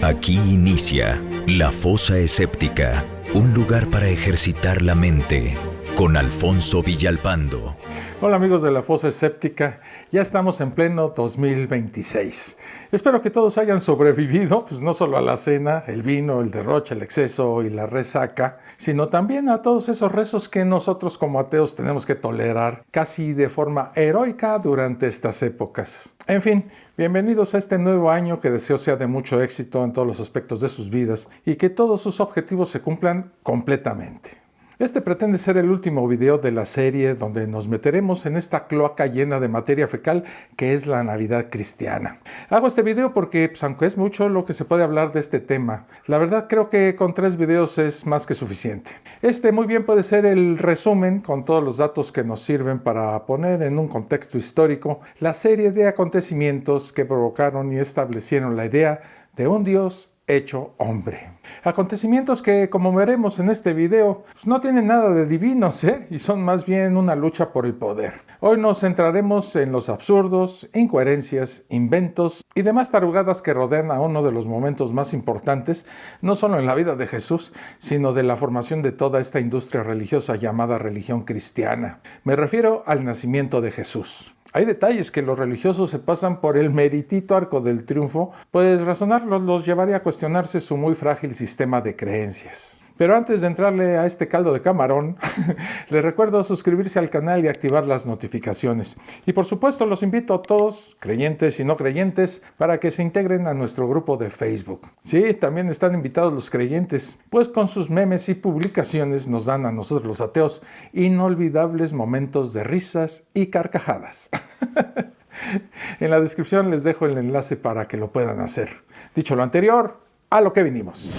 Aquí inicia La Fosa Escéptica, un lugar para ejercitar la mente, con Alfonso Villalpando. Hola amigos de La Fosa Escéptica, ya estamos en pleno 2026. Espero que todos hayan sobrevivido, pues no solo a la cena, el vino, el derroche, el exceso y la resaca, sino también a todos esos rezos que nosotros como ateos tenemos que tolerar casi de forma heroica durante estas épocas. En fin, bienvenidos a este nuevo año que deseo sea de mucho éxito en todos los aspectos de sus vidas y que todos sus objetivos se cumplan completamente. Este pretende ser el último video de la serie donde nos meteremos en esta cloaca llena de materia fecal que es la Navidad cristiana. Hago este video porque, aunque es mucho lo que se puede hablar de este tema, la verdad creo que con 3 videos es más que suficiente. Este muy bien puede ser el resumen con todos los datos que nos sirven para poner en un contexto histórico la serie de acontecimientos que provocaron y establecieron la idea de un Dios hecho hombre. Acontecimientos que, como veremos en este video, no tienen nada de divinos, y son más bien una lucha por el poder. Hoy nos centraremos en los absurdos, incoherencias, inventos y demás tarugadas que rodean a uno de los momentos más importantes, no solo en la vida de Jesús, sino de la formación de toda esta industria religiosa llamada religión cristiana. Me refiero al nacimiento de Jesús. Hay detalles que los religiosos se pasan por el meritito arco del triunfo, pues razonarlos los llevaría a cuestionarse su muy frágil sistema de creencias. Pero antes de entrarle a este caldo de camarón, les recuerdo suscribirse al canal y activar las notificaciones. Y por supuesto los invito a todos, creyentes y no creyentes, para que se integren a nuestro grupo de Facebook. Sí, también están invitados los creyentes, pues con sus memes y publicaciones nos dan a nosotros los ateos inolvidables momentos de risas y carcajadas. En la descripción les dejo el enlace para que lo puedan hacer. Dicho lo anterior, a lo que vinimos.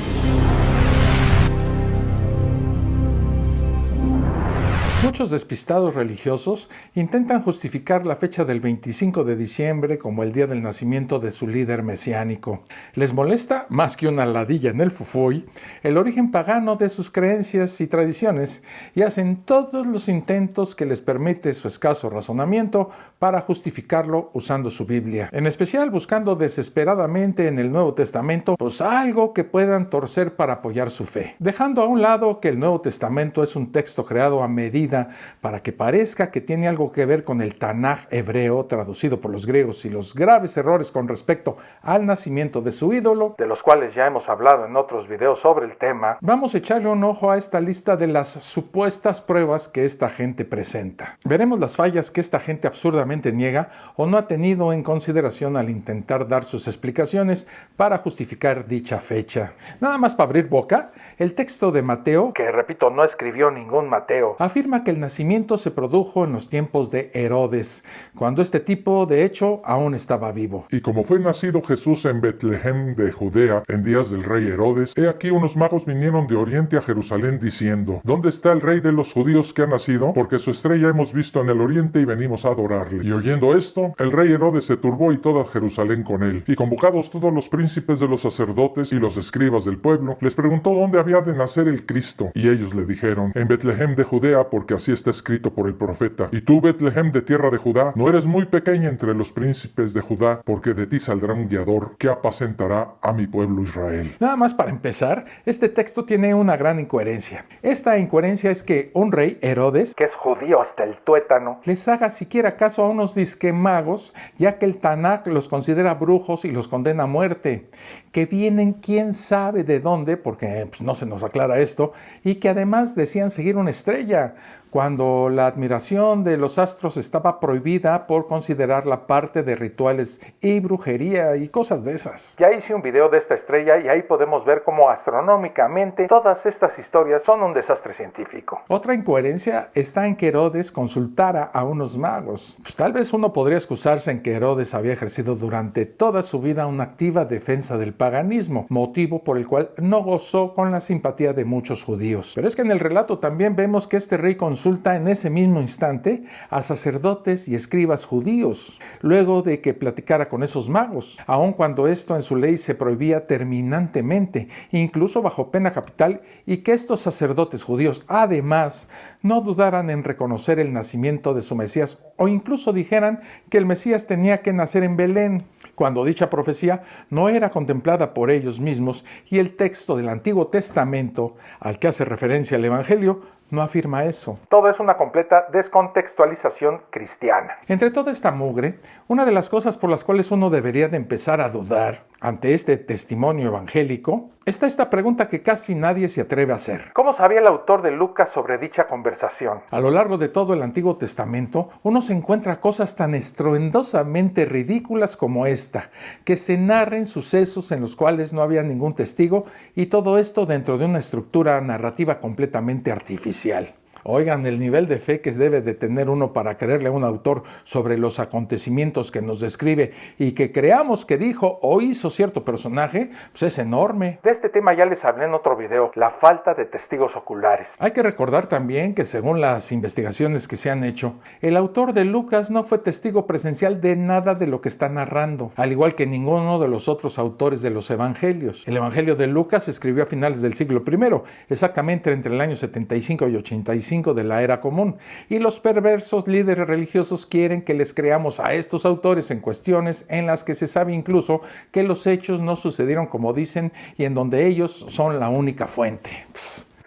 Muchos despistados religiosos intentan justificar la fecha del 25 de diciembre como el día del nacimiento de su líder mesiánico. Les molesta, más que una ladilla en el fufuy, el origen pagano de sus creencias y tradiciones y hacen todos los intentos que les permite su escaso razonamiento para justificarlo usando su Biblia. En especial buscando desesperadamente en el Nuevo Testamento algo que puedan torcer para apoyar su fe. Dejando a un lado que el Nuevo Testamento es un texto creado a medida para que parezca que tiene algo que ver con el Tanaj hebreo traducido por los griegos y los graves errores con respecto al nacimiento de su ídolo, de los cuales ya hemos hablado en otros videos sobre el tema, vamos a echarle un ojo a esta lista de las supuestas pruebas que esta gente presenta. Veremos las fallas que esta gente absurdamente niega o no ha tenido en consideración al intentar dar sus explicaciones para justificar dicha fecha. Nada más para abrir boca, el texto de Mateo, que repito no escribió ningún Mateo, afirma que el nacimiento se produjo en los tiempos de Herodes, cuando este tipo, de hecho, aún estaba vivo. Y como fue nacido Jesús en Betlehem de Judea en días del rey Herodes, he aquí unos magos vinieron de oriente a Jerusalén diciendo: ¿Dónde está el rey de los judíos que ha nacido? Porque su estrella hemos visto en el oriente y venimos a adorarle. Y oyendo esto, el rey Herodes se turbó y toda Jerusalén con él. Y convocados todos los príncipes de los sacerdotes y los escribas del pueblo, les preguntó dónde había de nacer el Cristo. Y ellos le dijeron: en Betlehem de Judea, porque así está escrito por el profeta. Y tú, Betlehem de tierra de Judá, no eres muy pequeña entre los príncipes de Judá, porque de ti saldrá un guiador que apacentará a mi pueblo Israel. Nada más para empezar, este texto tiene una gran incoherencia. Esta incoherencia es que un rey, Herodes, que es judío hasta el tuétano, les haga siquiera caso a unos disquemagos, ya que el Tanaj los considera brujos y los condena a muerte, que vienen quién sabe de dónde, porque no se nos aclara esto, y que además decían seguir una estrella, cuando la admiración de los astros estaba prohibida por considerarla parte de rituales y brujería y cosas de esas. Ya hice un video de esta estrella y ahí podemos ver cómo astronómicamente todas estas historias son un desastre científico. Otra incoherencia está en que Herodes consultara a unos magos. Tal vez uno podría excusarse en que Herodes había ejercido durante toda su vida una activa defensa del paganismo, motivo por el cual no gozó con la simpatía de muchos judíos. Pero es que en el relato también vemos que este rey consulta consulta en ese mismo instante a sacerdotes y escribas judíos, luego de que platicara con esos magos, aun cuando esto en su ley se prohibía terminantemente, incluso bajo pena capital, y que estos sacerdotes judíos además no dudaran en reconocer el nacimiento de su Mesías o incluso dijeran que el Mesías tenía que nacer en Belén, cuando dicha profecía no era contemplada por ellos mismos y el texto del Antiguo Testamento al que hace referencia el Evangelio no afirma eso. Todo es una completa descontextualización cristiana. Entre toda esta mugre, una de las cosas por las cuales uno debería de empezar a dudar ante este testimonio evangélico está esta pregunta que casi nadie se atreve a hacer. ¿Cómo sabía el autor de Lucas sobre dicha conversación? A lo largo de todo el Antiguo Testamento, uno se encuentra cosas tan estruendosamente ridículas como esta, que se narren sucesos en los cuales no había ningún testigo y todo esto dentro de una estructura narrativa completamente artificial. Oigan, el nivel de fe que debe de tener uno para creerle a un autor sobre los acontecimientos que nos describe y que creamos que dijo o hizo cierto personaje, pues es enorme. De este tema ya les hablé en otro video, la falta de testigos oculares. Hay que recordar también que según las investigaciones que se han hecho, el autor de Lucas no fue testigo presencial de nada de lo que está narrando, al igual que ninguno de los otros autores de los evangelios. El evangelio de Lucas se escribió a finales del siglo I, exactamente entre el año 75 y 85 de la era común, y los perversos líderes religiosos quieren que les creamos a estos autores en cuestiones en las que se sabe incluso que los hechos no sucedieron como dicen y en donde ellos son la única fuente.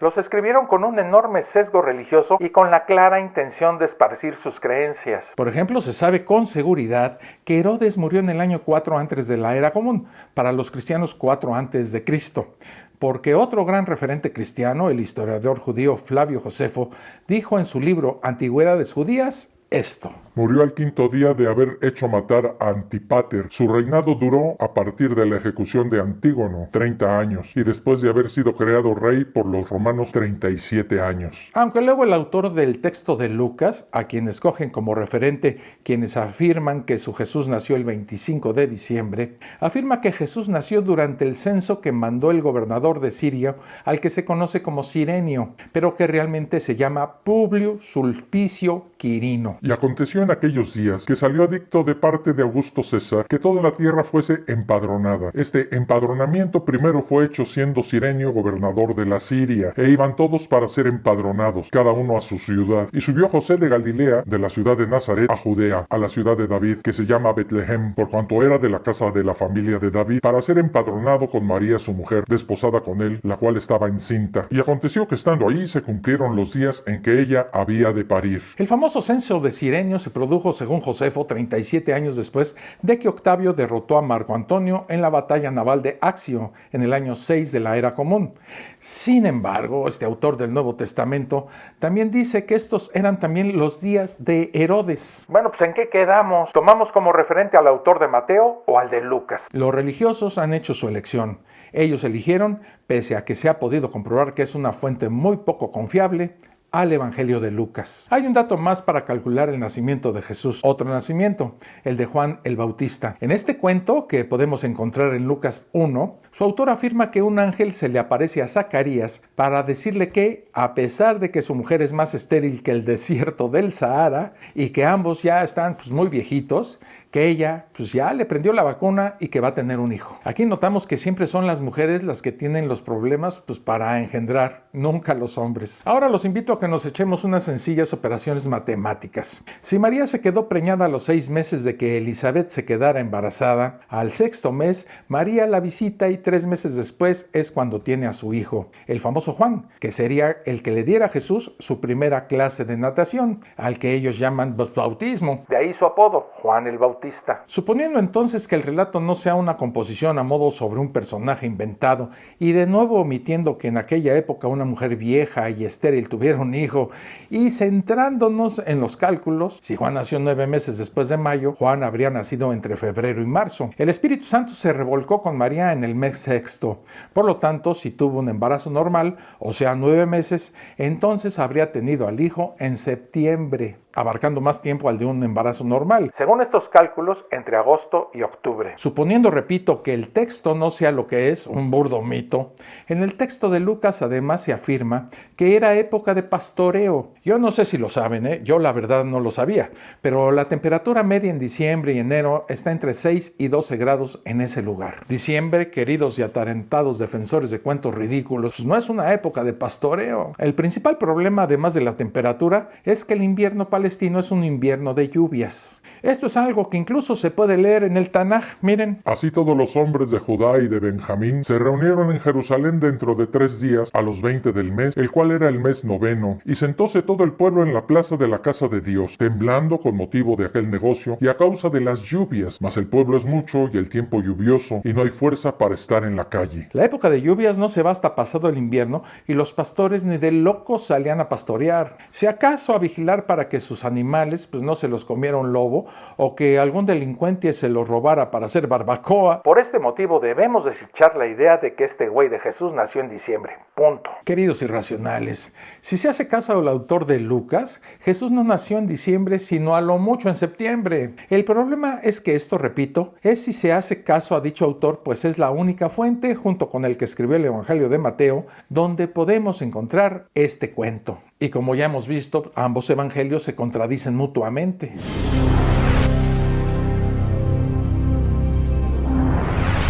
Los escribieron con un enorme sesgo religioso y con la clara intención de esparcir sus creencias. Por ejemplo, se sabe con seguridad que Herodes murió en el año 4 antes de la era común, para los cristianos 4 antes de Cristo. Porque otro gran referente cristiano, el historiador judío Flavio Josefo, dijo en su libro Antigüedades Judías esto. Murió al quinto día de haber hecho matar a Antípater. Su reinado duró a partir de la ejecución de Antígono, 30 años, y después de haber sido creado rey por los romanos, 37 años. Aunque luego el autor del texto de Lucas, a quien escogen como referente quienes afirman que su Jesús nació el 25 de diciembre, afirma que Jesús nació durante el censo que mandó el gobernador de Siria, al que se conoce como Cirenio, pero que realmente se llama Publio Sulpicio Quirino. Y aconteció en aquellos días que salió edicto de parte de Augusto César que toda la tierra fuese empadronada. Este empadronamiento primero fue hecho siendo Cirenio gobernador de la Siria, e iban todos para ser empadronados, cada uno a su ciudad. Y subió José de Galilea, de la ciudad de Nazaret, a Judea, a la ciudad de David, que se llama Betlehem, por cuanto era de la casa de la familia de David, para ser empadronado con María su mujer, desposada con él, la cual estaba encinta. Y aconteció que estando allí se cumplieron los días en que ella había de parir. El famoso censo de Cirenio se produjo, según Josefo, 37 años después de que Octavio derrotó a Marco Antonio en la batalla naval de Accio en el año 6 de la era común. Sin embargo, este autor del Nuevo Testamento también dice que estos eran también los días de Herodes. Bueno, pues ¿en qué quedamos? ¿Tomamos como referente al autor de Mateo o al de Lucas? Los religiosos han hecho su elección. Ellos eligieron, pese a que se ha podido comprobar que es una fuente muy poco confiable, al Evangelio de Lucas. Hay un dato más para calcular el nacimiento de Jesús, otro nacimiento, el de Juan el Bautista. En este cuento, que podemos encontrar en Lucas 1, su autor afirma que un ángel se le aparece a Zacarías para decirle que, a pesar de que su mujer es más estéril que el desierto del Sahara y que ambos ya están muy viejitos, que ella ya le prendió la vacuna y que va a tener un hijo. Aquí notamos que siempre son las mujeres las que tienen los problemas para engendrar, nunca los hombres. Ahora los invito a que nos echemos unas sencillas operaciones matemáticas. Si María se quedó preñada a los 6 meses de que Elizabeth se quedara embarazada, al 6º mes María la visita y 3 meses después es cuando tiene a su hijo, el famoso Juan, que sería el que le diera a Jesús su primera clase de natación, al que ellos llaman bautismo. De ahí su apodo, Juan el Bautista. Suponiendo entonces que el relato no sea una composición a modo sobre un personaje inventado y de nuevo omitiendo que en aquella época una mujer vieja y estéril tuviera un hijo y centrándonos en los cálculos, si Juan nació 9 meses después de mayo, Juan habría nacido entre febrero y marzo. El Espíritu Santo se revolcó con María en el mes 6º. Por lo tanto, si tuvo un embarazo normal, o sea 9 meses, entonces habría tenido al hijo en septiembre. abarcando más tiempo al de un embarazo normal. Según estos cálculos, entre agosto y octubre. Suponiendo, repito, que el texto no sea lo que es, un burdo mito, en el texto de Lucas además se afirma que era época de pastoreo. Yo no sé si lo saben, yo la verdad no lo sabía, pero la temperatura media en diciembre y enero está entre 6 y 12 grados en ese lugar. Diciembre, queridos y atarentados defensores de cuentos ridículos, pues no es una época de pastoreo. El principal problema, además de la temperatura, es que el invierno palestino es un invierno de lluvias. Esto es algo que incluso se puede leer en el Tanaj, miren. Así todos los hombres de Judá y de Benjamín se reunieron en Jerusalén dentro de 3 días, a los 20 del mes, el cual era el mes noveno, y sentóse todo el pueblo en la plaza de la casa de Dios, temblando con motivo de aquel negocio y a causa de las lluvias, mas el pueblo es mucho y el tiempo lluvioso, y no hay fuerza para estar en la calle. La época de lluvias no se va hasta pasado el invierno, y los pastores ni de locos salían a pastorear, si acaso a vigilar para que sus animales pues no se los comiera un lobo, o que algún delincuente se los robara para hacer barbacoa. Por este motivo debemos desechar la idea de que este güey de Jesús nació en diciembre. Punto. Queridos irracionales, si se hace caso al autor de Lucas, Jesús no nació en diciembre, sino a lo mucho en septiembre. El problema es que esto, repito, es si se hace caso a dicho autor, pues es la única fuente, junto con el que escribió el Evangelio de Mateo, donde podemos encontrar este cuento. Y como ya hemos visto, ambos evangelios se contradicen mutuamente.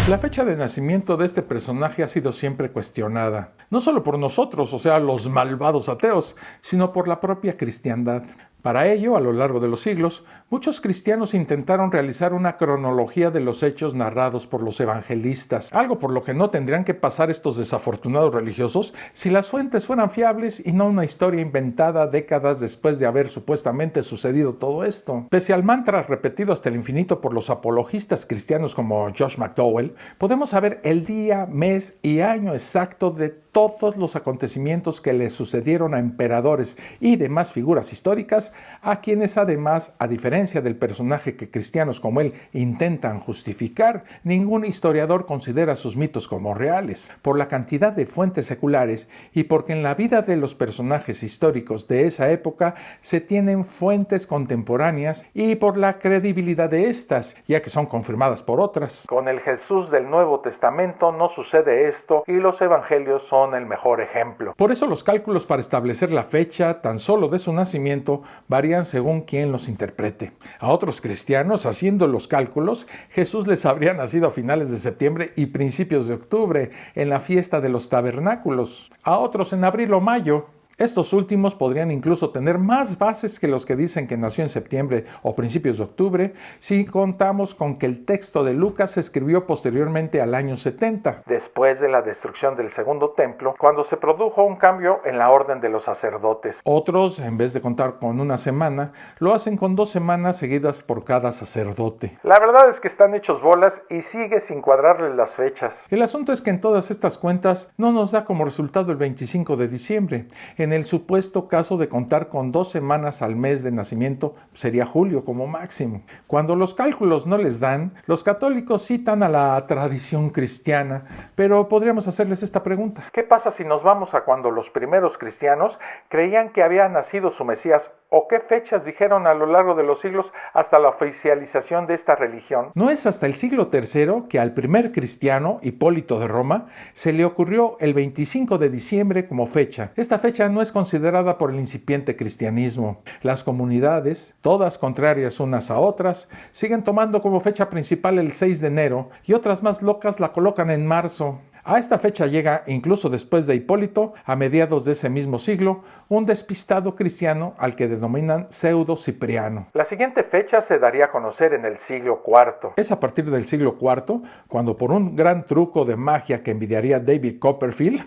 La fecha de nacimiento de este personaje ha sido siempre cuestionada, no solo por nosotros, o sea, los malvados ateos, sino por la propia cristiandad. Para ello, a lo largo de los siglos, muchos cristianos intentaron realizar una cronología de los hechos narrados por los evangelistas, algo por lo que no tendrían que pasar estos desafortunados religiosos si las fuentes fueran fiables y no una historia inventada décadas después de haber supuestamente sucedido todo esto. Pese al mantra repetido hasta el infinito por los apologistas cristianos como Josh McDowell, podemos saber el día, mes y año exacto de todos los acontecimientos que le sucedieron a emperadores y demás figuras históricas, a quienes además, a diferencia del personaje que cristianos como él intentan justificar, ningún historiador considera sus mitos como reales, por la cantidad de fuentes seculares y porque en la vida de los personajes históricos de esa época se tienen fuentes contemporáneas y por la credibilidad de estas, ya que son confirmadas por otras. Con el Jesús del Nuevo Testamento no sucede esto y los evangelios son el mejor ejemplo. Por eso los cálculos para establecer la fecha tan solo de su nacimiento varían según quien los interprete. A otros cristianos, haciendo los cálculos, Jesús les habría nacido a finales de septiembre y principios de octubre, en la fiesta de los tabernáculos. A otros en abril o mayo. Estos últimos podrían incluso tener más bases que los que dicen que nació en septiembre o principios de octubre, si contamos con que el texto de Lucas se escribió posteriormente al año 70, después de la destrucción del segundo templo, cuando se produjo un cambio en la orden de los sacerdotes. Otros, en vez de contar con una semana, lo hacen con 2 semanas seguidas por cada sacerdote. La verdad es que están hechos bolas y sigue sin cuadrarles las fechas. El asunto es que en todas estas cuentas no nos da como resultado el 25 de diciembre, en el supuesto caso de contar con 2 semanas al mes de nacimiento, sería julio como máximo. Cuando los cálculos no les dan, los católicos citan a la tradición cristiana, pero podríamos hacerles esta pregunta. ¿Qué pasa si nos vamos a cuando los primeros cristianos creían que había nacido su Mesías? ¿O qué fechas dijeron a lo largo de los siglos hasta la oficialización de esta religión? No es hasta el siglo III que al primer cristiano, Hipólito de Roma, se le ocurrió el 25 de diciembre como fecha. Esta fecha no es considerada por el incipiente cristianismo. Las comunidades, todas contrarias unas a otras, siguen tomando como fecha principal el 6 de enero y otras más locas la colocan en marzo. A esta fecha llega, incluso después de Hipólito, a mediados de ese mismo siglo, un despistado cristiano al que denominan Pseudo Cipriano. La siguiente fecha se daría a conocer en el siglo IV. Es a partir del siglo IV, cuando por un gran truco de magia que envidiaría David Copperfield,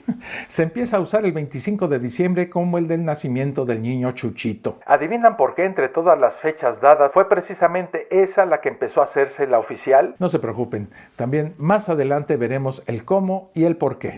se empieza a usar el 25 de diciembre como el del nacimiento del niño Chuchito. ¿Adivinan por qué entre todas las fechas dadas fue precisamente esa la que empezó a hacerse la oficial? No se preocupen, también más adelante veremos el cómo y el por qué.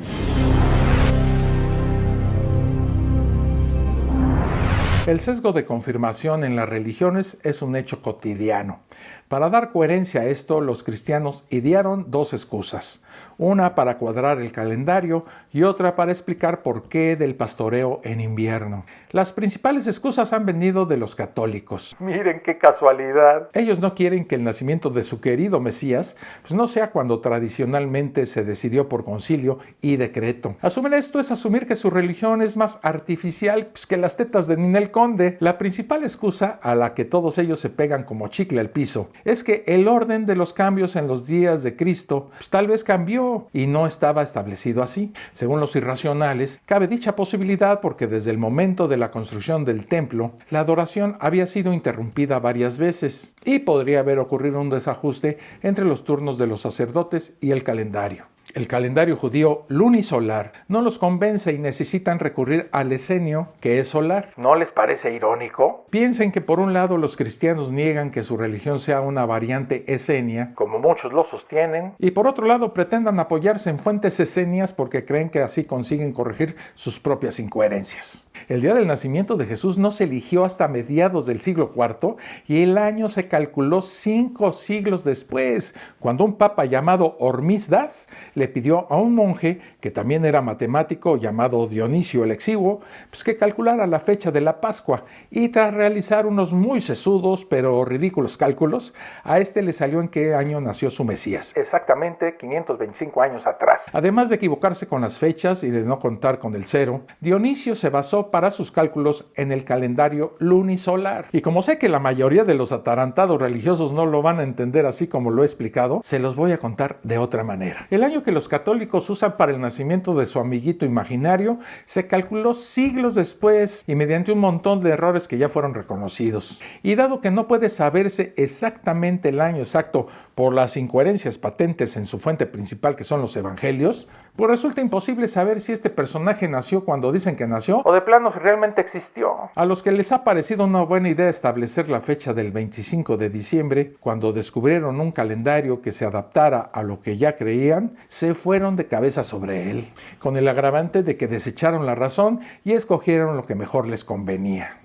El sesgo de confirmación en las religiones es un hecho cotidiano. Para dar coherencia a esto, los cristianos idearon dos excusas, una para cuadrar el calendario y otra para explicar por qué del pastoreo en invierno. Las principales excusas han venido de los católicos. Miren qué casualidad. Ellos no quieren que el nacimiento de su querido Mesías no sea cuando tradicionalmente se decidió por concilio y decreto. Asumir esto es asumir que su religión es más artificial que las tetas de Ninel Conde. La principal excusa a la que todos ellos se pegan como chicle al piso es que el orden de los cambios en los días de Cristo tal vez cambió y no estaba establecido así. Según los irracionales, cabe dicha posibilidad porque desde el momento de la construcción del templo, la adoración había sido interrumpida varias veces y podría haber ocurrido un desajuste entre los turnos de los sacerdotes y el calendario. El calendario judío lunisolar no los convence y necesitan recurrir al esenio, que es solar. ¿No les parece irónico? Piensen que por un lado los cristianos niegan que su religión sea una variante esenia, como muchos lo sostienen, y por otro lado pretendan apoyarse en fuentes esenias porque creen que así consiguen corregir sus propias incoherencias. El día del nacimiento de Jesús no se eligió hasta mediados del siglo IV y el año se calculó 5 siglos después, cuando un papa llamado Hormisdas le pidió a un monje, que también era matemático, llamado Dionisio el Exiguo, que calculara la fecha de la Pascua, y tras realizar unos muy sesudos pero ridículos cálculos, a este le salió en qué año nació su Mesías. Exactamente 525 años atrás. Además de equivocarse con las fechas y de no contar con el cero, Dionisio se basó para sus cálculos en el calendario lunisolar. Y como sé que la mayoría de los atarantados religiosos no lo van a entender así como lo he explicado, se los voy a contar de otra manera. El año que los católicos usan para el nacimiento de su amiguito imaginario se calculó siglos después y mediante un montón de errores que ya fueron reconocidos. Y dado que no puede saberse exactamente el año exacto por las incoherencias patentes en su fuente principal, que son los evangelios, pues resulta imposible saber si este personaje nació cuando dicen que nació o de plano si realmente existió. A los que les ha parecido una buena idea establecer la fecha del 25 de diciembre, cuando descubrieron un calendario que se adaptara a lo que ya creían, se fueron de cabeza sobre él, con el agravante de que desecharon la razón y escogieron lo que mejor les convenía.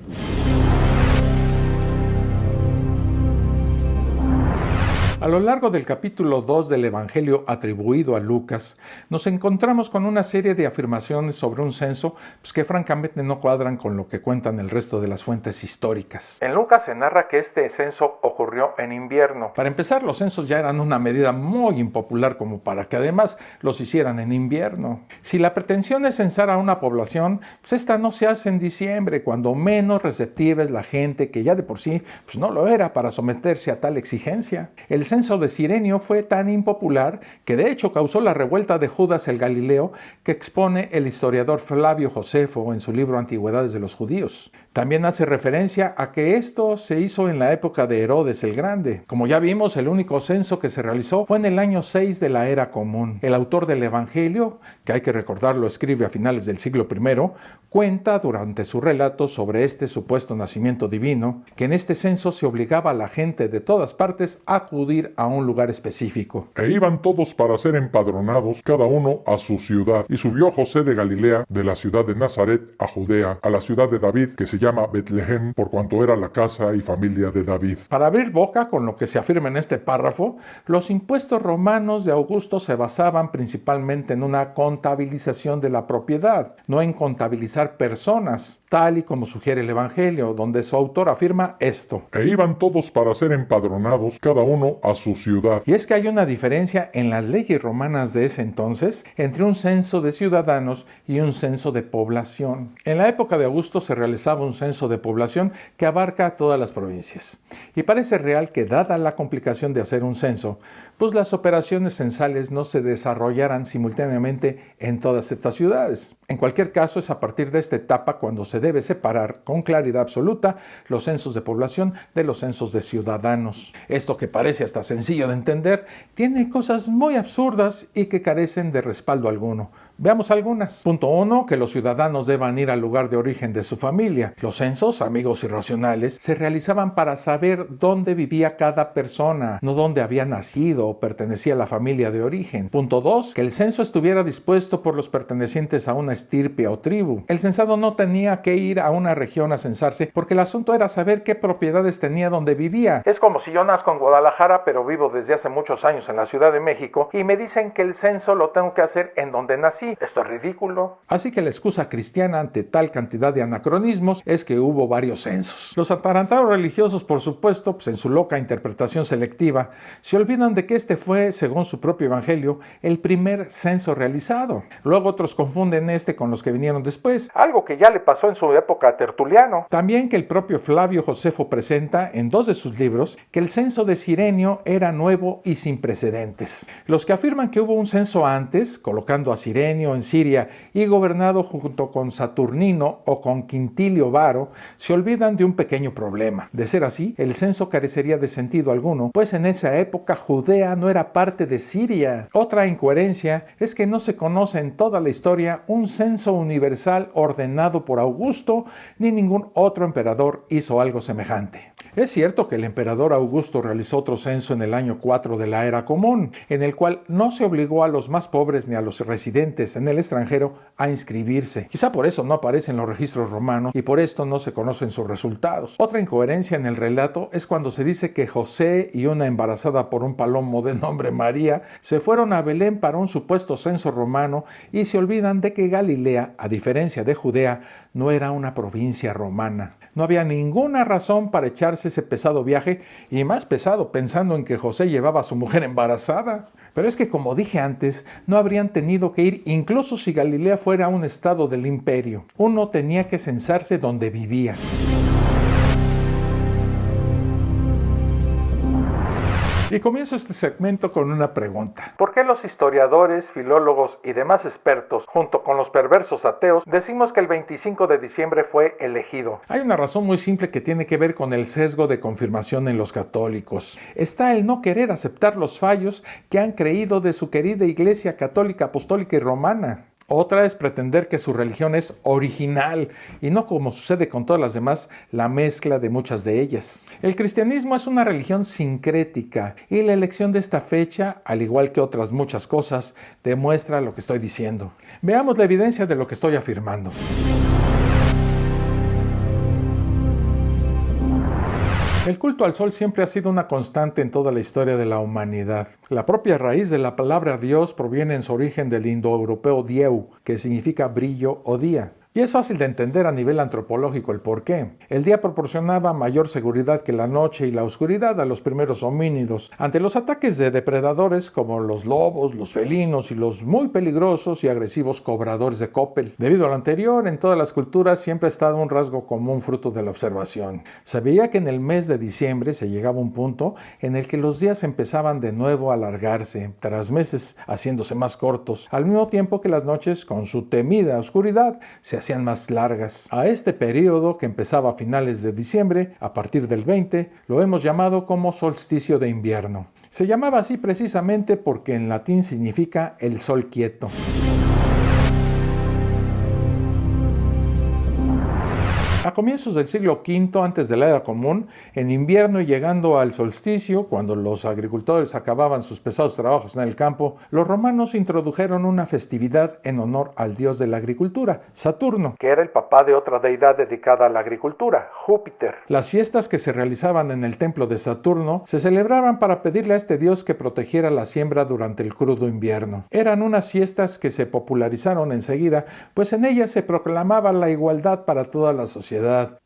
A lo largo del capítulo 2 del Evangelio atribuido a Lucas, nos encontramos con una serie de afirmaciones sobre un censo que francamente no cuadran con lo que cuentan el resto de las fuentes históricas. En Lucas se narra que este censo ocurrió en invierno. Para empezar, los censos ya eran una medida muy impopular como para que además los hicieran en invierno. Si la pretensión es censar a una población, esta no se hace en diciembre, cuando menos receptiva es la gente que ya de por sí no lo era para someterse a tal exigencia. El censo de Cirenio fue tan impopular que de hecho causó la revuelta de Judas el Galileo que expone el historiador Flavio Josefo en su libro Antigüedades de los Judíos. También hace referencia a que esto se hizo en la época de Herodes el Grande. Como ya vimos, el único censo que se realizó fue en el año 6 de la Era Común. El autor del Evangelio, que hay que recordarlo escribe a finales del siglo I, cuenta durante su relato sobre este supuesto nacimiento divino, que en este censo se obligaba a la gente de todas partes a acudir a un lugar específico. E iban todos para ser empadronados, cada uno a su ciudad. Y subió José de Galilea, de la ciudad de Nazaret, a Judea, a la ciudad de David, que se llama Betlehem, por cuanto era la casa y familia de David. Para abrir boca con lo que se afirma en este párrafo, los impuestos romanos de Augusto se basaban principalmente en una contabilización de la propiedad, no en contabilizar personas, tal y como sugiere el Evangelio, donde su autor afirma esto. E iban todos para ser empadronados, cada uno a su ciudad. Y es que hay una diferencia en las leyes romanas de ese entonces entre un censo de ciudadanos y un censo de población. En la época de Augusto se realizaba un censo de población que abarca todas las provincias. Y parece real que, dada la complicación de hacer un censo, pues las operaciones censales no se desarrollaran simultáneamente en todas estas ciudades. En cualquier caso, es a partir de esta etapa cuando se debe separar con claridad absoluta los censos de población de los censos de ciudadanos. Esto, que parece hasta sencillo de entender, tiene cosas muy absurdas y que carecen de respaldo alguno. Veamos algunas. Punto 1. Que los ciudadanos deban ir al lugar de origen de su familia. Los censos, amigos irracionales, se realizaban para saber dónde vivía cada persona, no dónde había nacido o pertenecía a la familia de origen. Punto 2. Que el censo estuviera dispuesto por los pertenecientes a una estirpe o tribu. El censado no tenía que ir a una región a censarse porque el asunto era saber qué propiedades tenía donde vivía. Es como si yo nazco en Guadalajara, pero vivo desde hace muchos años en la Ciudad de México y me dicen que el censo lo tengo que hacer en donde nací. Esto es ridículo. Así que la excusa cristiana ante tal cantidad de anacronismos es que hubo varios censos. Los atarantados religiosos, por supuesto, pues en su loca interpretación selectiva, se olvidan de que este fue, según su propio evangelio, el primer censo realizado. Luego otros confunden este con los que vinieron después, algo que ya le pasó en su época a Tertuliano. También que el propio Flavio Josefo presenta en 2 de sus libros que el censo de Cirenio era nuevo y sin precedentes. Los que afirman que hubo un censo antes, colocando a Cirenio en Siria y gobernado junto con Saturnino o con Quintilio Varo, se olvidan de un pequeño problema. De ser así, el censo carecería de sentido alguno, pues en esa época Judea no era parte de Siria. Otra incoherencia es que no se conoce en toda la historia un censo universal ordenado por Augusto, ni ningún otro emperador hizo algo semejante. Es cierto que el emperador Augusto realizó otro censo en el año 4 de la era común, en el cual no se obligó a los más pobres ni a los residentes en el extranjero a inscribirse. Quizá por eso no aparecen en los registros romanos y por esto no se conocen sus resultados. Otra incoherencia en el relato es cuando se dice que José y una embarazada por un palomo de nombre María se fueron a Belén para un supuesto censo romano y se olvidan de que Galilea, a diferencia de Judea, no era una provincia romana. No había ninguna razón para echarse ese pesado viaje, y más pesado pensando en que José llevaba a su mujer embarazada. Pero es que, como dije antes, no habrían tenido que ir incluso si Galilea fuera un estado del imperio. Uno tenía que censarse donde vivía. Y comienzo este segmento con una pregunta. ¿Por qué los historiadores, filólogos y demás expertos, junto con los perversos ateos, decimos que el 25 de diciembre fue elegido? Hay una razón muy simple que tiene que ver con el sesgo de confirmación en los católicos. Está el no querer aceptar los fallos que han creído de su querida Iglesia Católica, Apostólica y Romana. Otra es pretender que su religión es original y no, como sucede con todas las demás, la mezcla de muchas de ellas. El cristianismo es una religión sincrética y la elección de esta fecha, al igual que otras muchas cosas, demuestra lo que estoy diciendo. Veamos la evidencia de lo que estoy afirmando. El culto al sol siempre ha sido una constante en toda la historia de la humanidad. La propia raíz de la palabra Dios proviene en su origen del indoeuropeo dieu, que significa brillo o día. Y es fácil de entender a nivel antropológico el porqué. El día proporcionaba mayor seguridad que la noche y la oscuridad a los primeros homínidos ante los ataques de depredadores como los lobos, los felinos y los muy peligrosos y agresivos cobradores de copel. Debido a lo anterior, en todas las culturas siempre ha estado un rasgo común fruto de la observación. Se veía que en el mes de diciembre se llegaba a un punto en el que los días empezaban de nuevo a alargarse, tras meses haciéndose más cortos, al mismo tiempo que las noches, con su temida oscuridad, se hacían más largas. A este periodo, que empezaba a finales de diciembre, a partir del 20, lo hemos llamado como solsticio de invierno. Se llamaba así precisamente porque en latín significa el sol quieto. A comienzos del siglo V antes de la Era Común, en invierno y llegando al solsticio, cuando los agricultores acababan sus pesados trabajos en el campo, los romanos introdujeron una festividad en honor al dios de la agricultura, Saturno, que era el papá de otra deidad dedicada a la agricultura, Júpiter. Las fiestas que se realizaban en el templo de Saturno se celebraban para pedirle a este dios que protegiera la siembra durante el crudo invierno. Eran unas fiestas que se popularizaron enseguida, pues en ellas se proclamaba la igualdad para toda la sociedad,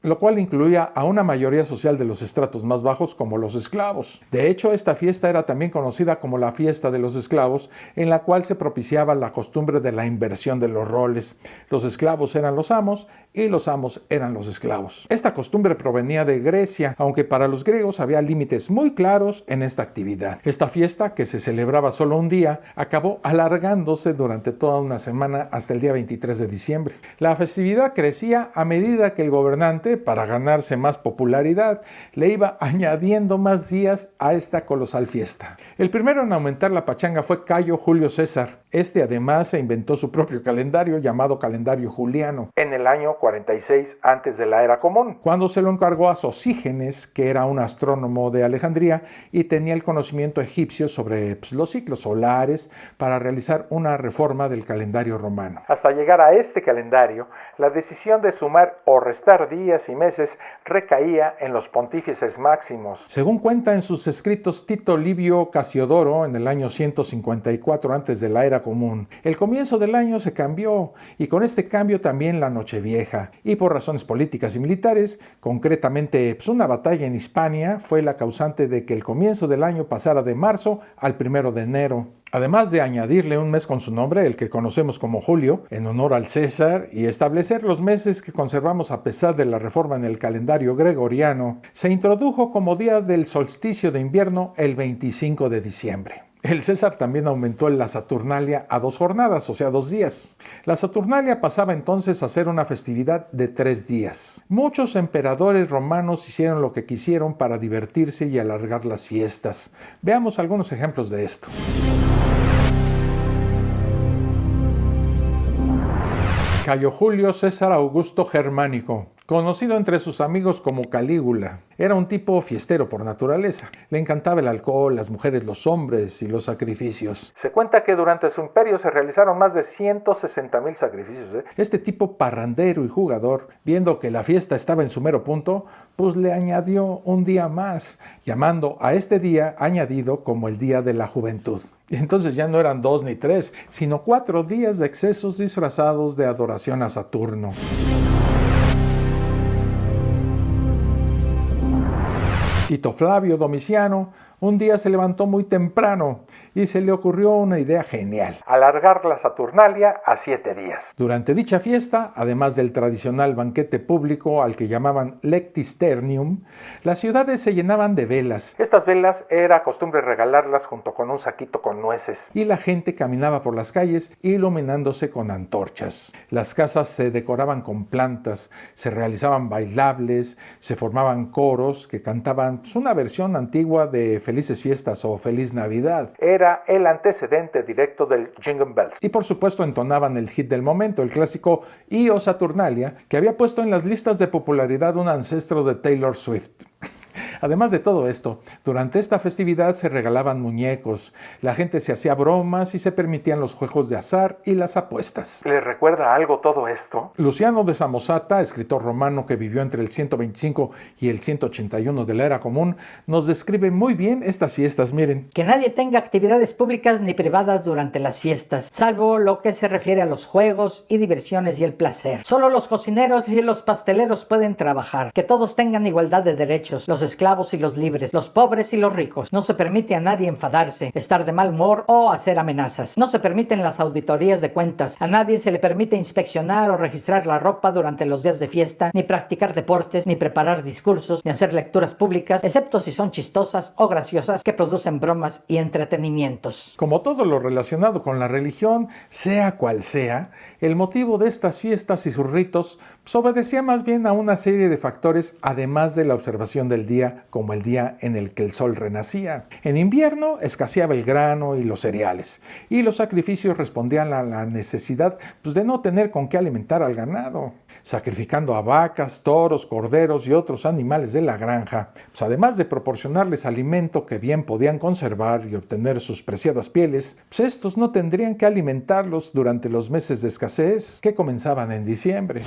lo cual incluía a una mayoría social de los estratos más bajos como los esclavos. De hecho, esta fiesta era también conocida como la fiesta de los esclavos, en la cual se propiciaba la costumbre de la inversión de los roles. Los esclavos eran los amos y los amos eran los esclavos. Esta costumbre provenía de Grecia, aunque para los griegos había límites muy claros en esta actividad. Esta fiesta, que se celebraba solo un día, acabó alargándose durante toda una semana hasta el día 23 de diciembre. La festividad crecía a medida que el gobernante, para ganarse más popularidad, le iba añadiendo más días a esta colosal fiesta. El primero en aumentar la pachanga fue Cayo Julio César. Este además se inventó su propio calendario llamado calendario juliano en el año 46 antes de la era común, cuando se lo encargó a Sosígenes, que era un astrónomo de Alejandría y tenía el conocimiento egipcio sobre los ciclos solares para realizar una reforma del calendario romano. Hasta llegar a este calendario, la decisión de sumar o restar días y meses recaía en los pontífices máximos. Según cuenta en sus escritos Tito Livio Casiodoro en el año 154 antes de la era común, el comienzo del año se cambió y con este cambio también la Nochevieja, y por razones políticas y militares, concretamente una batalla en Hispania fue la causante de que el comienzo del año pasara de marzo al 1 de enero. Además de añadirle un mes con su nombre, el que conocemos como julio, en honor al César, y establecer los meses que conservamos a pesar de la reforma en el calendario gregoriano, se introdujo como día del solsticio de invierno el 25 de diciembre. El César también aumentó la Saturnalia a 2 jornadas, o sea, 2 días. La Saturnalia pasaba entonces a ser una festividad de 3 días. Muchos emperadores romanos hicieron lo que quisieron para divertirse y alargar las fiestas. Veamos algunos ejemplos de esto. Cayo Julio César Augusto Germánico, conocido entre sus amigos como Calígula. Era un tipo fiestero por naturaleza. Le encantaba el alcohol, las mujeres, los hombres y los sacrificios. Se cuenta que durante su imperio se realizaron más de 160,000 sacrificios. Este tipo parrandero y jugador, viendo que la fiesta estaba en su mero punto, pues le añadió un día más, llamando a este día añadido como el Día de la Juventud. Y entonces ya no eran 2 ni 3, sino 4 días de excesos disfrazados de adoración a Saturno. Tito Flavio Domiciano un día se levantó muy temprano y se le ocurrió una idea genial: alargar la Saturnalia a 7 días. Durante dicha fiesta, además del tradicional banquete público al que llamaban Lectis Ternium, las ciudades se llenaban de velas. Estas velas era costumbre regalarlas junto con un saquito con nueces, y la gente caminaba por las calles iluminándose con antorchas. Las casas se decoraban con plantas, se realizaban bailables, se formaban coros que cantaban una versión antigua de Felices Fiestas o Feliz Navidad. Era el antecedente directo del Jingle Bells. Y por supuesto entonaban el hit del momento, el clásico Io Saturnalia, que había puesto en las listas de popularidad un ancestro de Taylor Swift. Además de todo esto, durante esta festividad se regalaban muñecos, la gente se hacía bromas y se permitían los juegos de azar y las apuestas. ¿Les recuerda algo todo esto? Luciano de Samosata, escritor romano que vivió entre el 125 y el 181 de la era común, nos describe muy bien estas fiestas. Miren. Que nadie tenga actividades públicas ni privadas durante las fiestas, salvo lo que se refiere a los juegos y diversiones y el placer. Solo los cocineros y los pasteleros pueden trabajar. Que todos tengan igualdad de derechos, los esclavos y los libres, los pobres y los ricos. No se permite a nadie enfadarse, estar de mal humor o hacer amenazas. No se permiten las auditorías de cuentas. A nadie se le permite inspeccionar o registrar la ropa durante los días de fiesta, ni practicar deportes, ni preparar discursos, ni hacer lecturas públicas, excepto si son chistosas o graciosas que producen bromas y entretenimientos. Como todo lo relacionado con la religión, sea cual sea, el motivo de estas fiestas y sus ritos obedecía más bien a una serie de factores, además de la observación del día como el día en el que el sol renacía. En invierno escaseaba el grano y los cereales, y los sacrificios respondían a la necesidad de no tener con qué alimentar al ganado, sacrificando a vacas, toros, corderos y otros animales de la granja, además de proporcionarles alimento que bien podían conservar y obtener sus preciadas pieles, estos no tendrían que alimentarlos durante los meses de escasez que comenzaban en diciembre.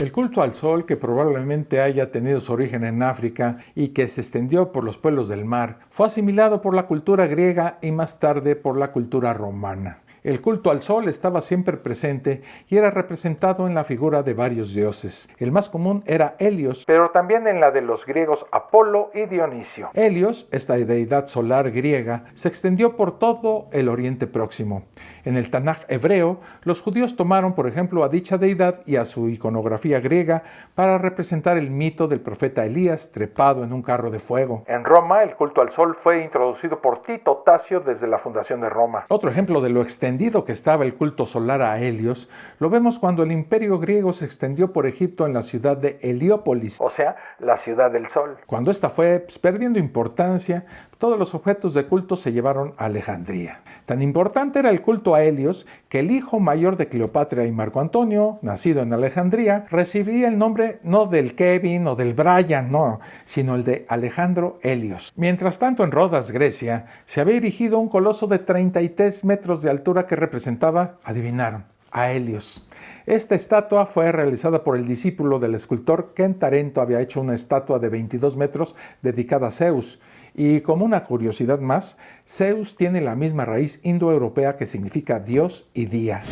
El culto al sol, que probablemente haya tenido su origen en África y que se extendió por los pueblos del mar, fue asimilado por la cultura griega y más tarde por la cultura romana. El culto al sol estaba siempre presente y era representado en la figura de varios dioses. El más común era Helios, pero también en la de los griegos Apolo y Dionisio. Helios, esta deidad solar griega, se extendió por todo el Oriente Próximo. En el Tanaj hebreo, los judíos tomaron, por ejemplo, a dicha deidad y a su iconografía griega para representar el mito del profeta Elías trepado en un carro de fuego. En Roma, el culto al sol fue introducido por Tito Tasio desde la fundación de Roma. Otro ejemplo de lo extendido que estaba el culto solar a Helios lo vemos cuando el imperio griego se extendió por Egipto en la ciudad de Heliópolis, o sea, la ciudad del sol. Cuando esta fue perdiendo importancia, todos los objetos de culto se llevaron a Alejandría. Tan importante era el culto a Helios que el hijo mayor de Cleopatra y Marco Antonio, nacido en Alejandría, recibiría el nombre no del Kevin o del Brian, no, sino el de Alejandro Helios. Mientras tanto, en Rodas, Grecia, se había erigido un coloso de 33 metros de altura que representaba, adivinaron, a Helios. Esta estatua fue realizada por el discípulo del escultor que en Tarento había hecho una estatua de 22 metros dedicada a Zeus. Y como una curiosidad más, Zeus tiene la misma raíz indoeuropea que significa Dios y día.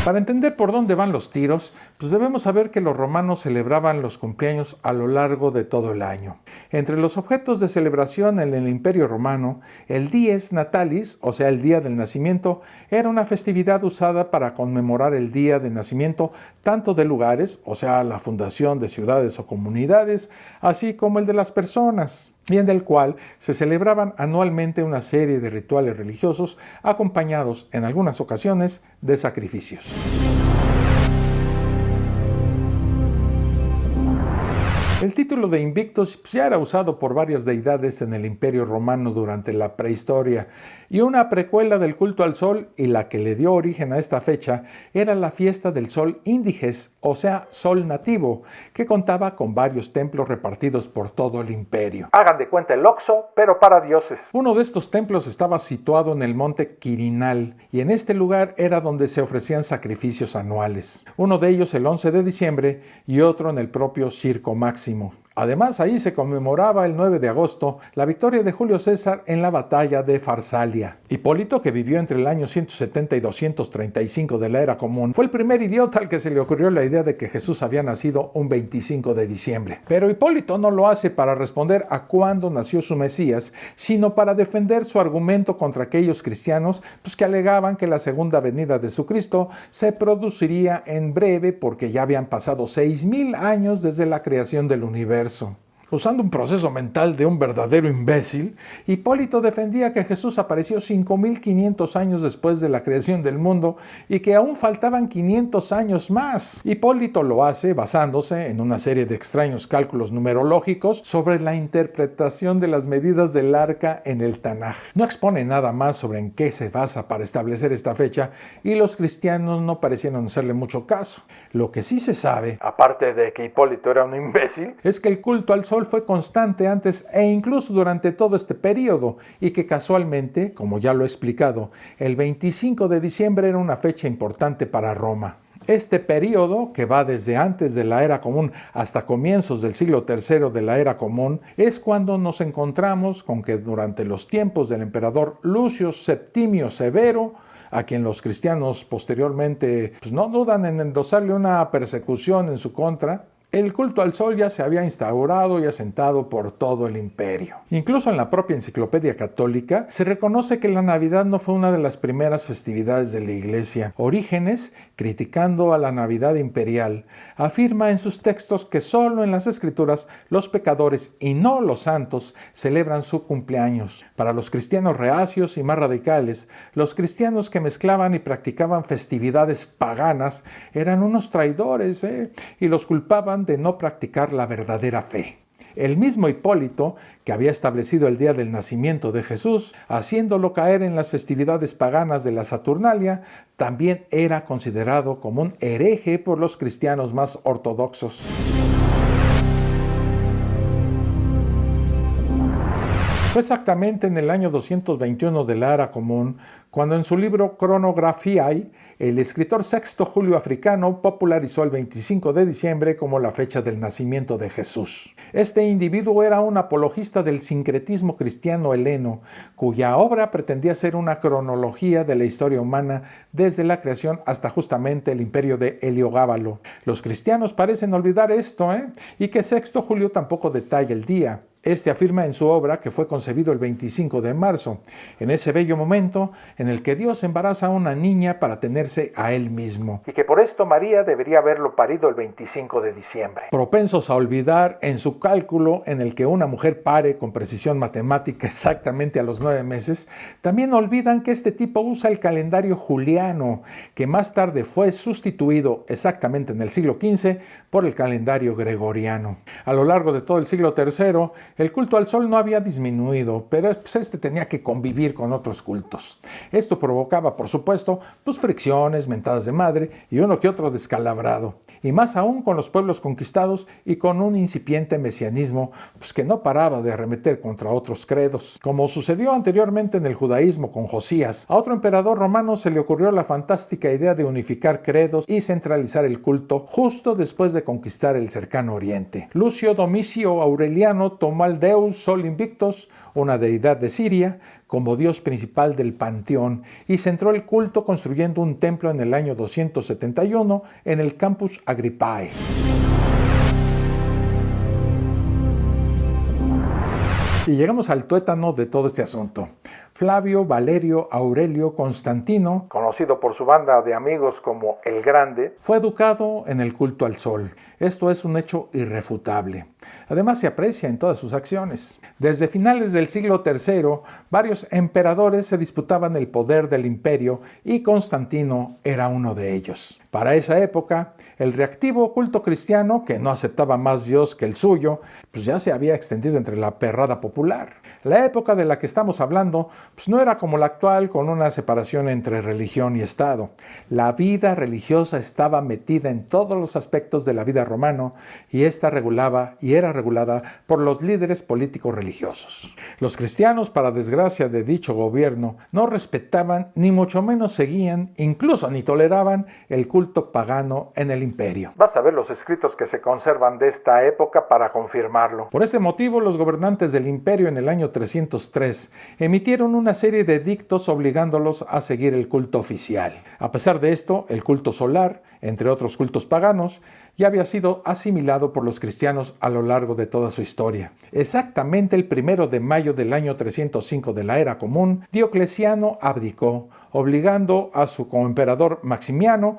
Para entender por dónde van los tiros, pues debemos saber que los romanos celebraban los cumpleaños a lo largo de todo el año. Entre los objetos de celebración en el Imperio Romano, el Dies Natalis, o sea, el día del nacimiento, era una festividad usada para conmemorar el día de nacimiento tanto de lugares, o sea, la fundación de ciudades o comunidades, así como el de las personas, y en el cual se celebraban anualmente una serie de rituales religiosos acompañados, en algunas ocasiones, de sacrificios. El título de Invictus ya era usado por varias deidades en el Imperio Romano durante la prehistoria, y una precuela del culto al sol y la que le dio origen a esta fecha era la fiesta del sol Índiges, o sea, sol nativo, que contaba con varios templos repartidos por todo el imperio. Hagan de cuenta el Oxxo, pero para dioses. Uno de estos templos estaba situado en el monte Quirinal, y en este lugar era donde se ofrecían sacrificios anuales. Uno de ellos el 11 de diciembre y otro en el propio Circo Máximo. Además, ahí se conmemoraba el 9 de agosto la victoria de Julio César en la batalla de Farsalia. Hipólito, que vivió entre el año 170 y 235 de la era común, fue el primer idiota al que se le ocurrió la idea de que Jesús había nacido un 25 de diciembre. Pero Hipólito no lo hace para responder a cuándo nació su Mesías, sino para defender su argumento contra aquellos cristianos que alegaban que la segunda venida de su Cristo se produciría en breve porque ya habían pasado 6,000 años desde la creación del universo. Usando un proceso mental de un verdadero imbécil, Hipólito defendía que Jesús apareció 5,500 años después de la creación del mundo y que aún faltaban 500 años más. Hipólito lo hace basándose en una serie de extraños cálculos numerológicos sobre la interpretación de las medidas del arca en el Tanaj. No expone nada más sobre en qué se basa para establecer esta fecha y los cristianos no parecieron hacerle mucho caso. Lo que sí se sabe, aparte de que Hipólito era un imbécil, es que el culto al sol fue constante antes e incluso durante todo este periodo y que casualmente, como ya lo he explicado, el 25 de diciembre era una fecha importante para Roma. Este periodo, que va desde antes de la era común hasta comienzos del siglo III de la era común, es cuando nos encontramos con que durante los tiempos del emperador Lucio Septimio Severo, a quien los cristianos posteriormente no dudan en endosarle una persecución en su contra, el culto al sol ya se había instaurado y asentado por todo el imperio. Incluso en la propia Enciclopedia Católica se reconoce que la Navidad no fue una de las primeras festividades de la Iglesia. Orígenes, criticando a la Navidad imperial, afirma en sus textos que solo en las Escrituras los pecadores y no los santos celebran su cumpleaños. Para los cristianos reacios y más radicales, los cristianos que mezclaban y practicaban festividades paganas eran unos traidores y los culpaban de no practicar la verdadera fe. El mismo Hipólito, que había establecido el día del nacimiento de Jesús, haciéndolo caer en las festividades paganas de la Saturnalia, también era considerado como un hereje por los cristianos más ortodoxos. Fue exactamente en el año 221 de la era común cuando en su libro Chronographiae, el escritor Sexto Julio Africano popularizó el 25 de diciembre como la fecha del nacimiento de Jesús. Este individuo era un apologista del sincretismo cristiano heleno, cuya obra pretendía ser una cronología de la historia humana desde la creación hasta justamente el imperio de Heliogábalo. Los cristianos parecen olvidar esto, y que Sexto Julio tampoco detalla el día. Este afirma en su obra que fue concebido el 25 de marzo, en ese bello momento en el que Dios embaraza a una niña para tenerse a él mismo, y que por esto María debería haberlo parido el 25 de diciembre. Propensos a olvidar en su cálculo en el que una mujer pare con precisión matemática exactamente a los 9 meses, también olvidan que este tipo usa el calendario juliano, que más tarde fue sustituido exactamente en el siglo XV por el calendario gregoriano. A lo largo de todo el siglo III, el culto al sol no había disminuido, pero este tenía que convivir con otros cultos. Esto provocaba, por supuesto, fricciones, mentadas de madre y uno que otro descalabrado. Y más aún con los pueblos conquistados y con un incipiente mesianismo que no paraba de arremeter contra otros credos. Como sucedió anteriormente en el judaísmo con Josías, a otro emperador romano se le ocurrió la fantástica idea de unificar credos y centralizar el culto justo después de conquistar el cercano oriente. Lucio Domicio Aureliano tomó al Deus Sol Invictus, una deidad de Siria, como dios principal del panteón y centró el culto construyendo un templo en el año 271 en el Campus Agrippae. Y llegamos al tuétano de todo este asunto. Flavio Valerio Aurelio Constantino, conocido por su banda de amigos como El Grande, fue educado en el culto al sol. Esto es un hecho irrefutable. Además se aprecia en todas sus acciones. Desde finales del siglo III, varios emperadores se disputaban el poder del imperio y Constantino era uno de ellos. Para esa época, el reactivo culto cristiano, que no aceptaba más Dios que el suyo, ya se había extendido entre la perrada popular. La época de la que estamos hablando no era como la actual, con una separación entre religión y Estado. La vida religiosa estaba metida en todos los aspectos de la vida romana y era regulada por los líderes políticos religiosos. Los cristianos, para desgracia de dicho gobierno, no respetaban ni mucho menos seguían, incluso ni toleraban el culto pagano en el imperio. Basta ver los escritos que se conservan de esta época para confirmarlo. Por este motivo, los gobernantes del imperio en el año 303 emitieron una serie de edictos obligándolos a seguir el culto oficial. A pesar de esto, el culto solar, entre otros cultos paganos, ya había sido asimilado por los cristianos a lo largo de toda su historia. Exactamente el 1 de mayo del año 305 de la era común, Diocleciano abdicó, obligando a su coemperador Maximiano